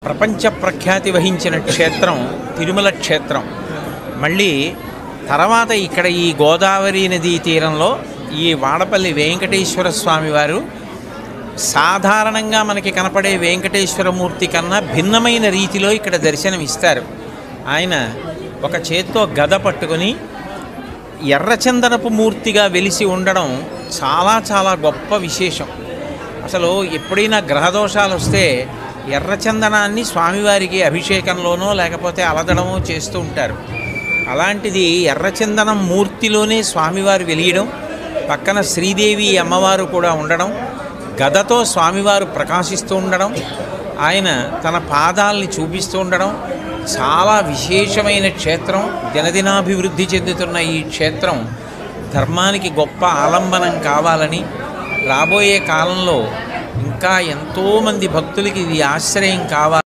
ప్రపంచ ప్రఖ్యాతి వహించిన క్షేత్రం తిరుమల క్షేత్రం. మళ్ళీ తర్వాత ఇక్కడ ఈ గోదావరి నదీ తీరంలో ఈ వాడపల్లి వెంకటేశ్వర స్వామి వారు సాధారణంగా మనకి కనపడే వెంకటేశ్వరమూర్తి కన్నా భిన్నమైన రీతిలో ఇక్కడ దర్శనమిస్తారు. ఆయన ఒక చేత్తో గద పట్టుకొని ఎర్రచందనపు మూర్తిగా వెలిసి ఉండడం చాలా చాలా గొప్ప విశేషం. అసలు ఎప్పుడైనా గ్రహదోషాలు వస్తే ఎర్రచందనాన్ని స్వామివారికి అభిషేకంలోనో లేకపోతే అలదడమో చేస్తూ ఉంటారు. అలాంటిది ఎర్రచందనం మూర్తిలోనే స్వామివారు వెలియడం, పక్కన శ్రీదేవి అమ్మవారు కూడా ఉండడం, గదతో స్వామివారు ప్రకాశిస్తూ ఉండడం, ఆయన తన పాదాలని చూపిస్తూ ఉండడం చాలా విశేషమైన క్షేత్రం. దినదినాభివృద్ధి చెందుతున్న ఈ క్షేత్రం ధర్మానికి గొప్ప ఆలంబనం కావాలని, రాబోయే కాలంలో ఇంకా ఎంతోమంది భక్తులకి ఇది ఆశ్రయం కావాలి.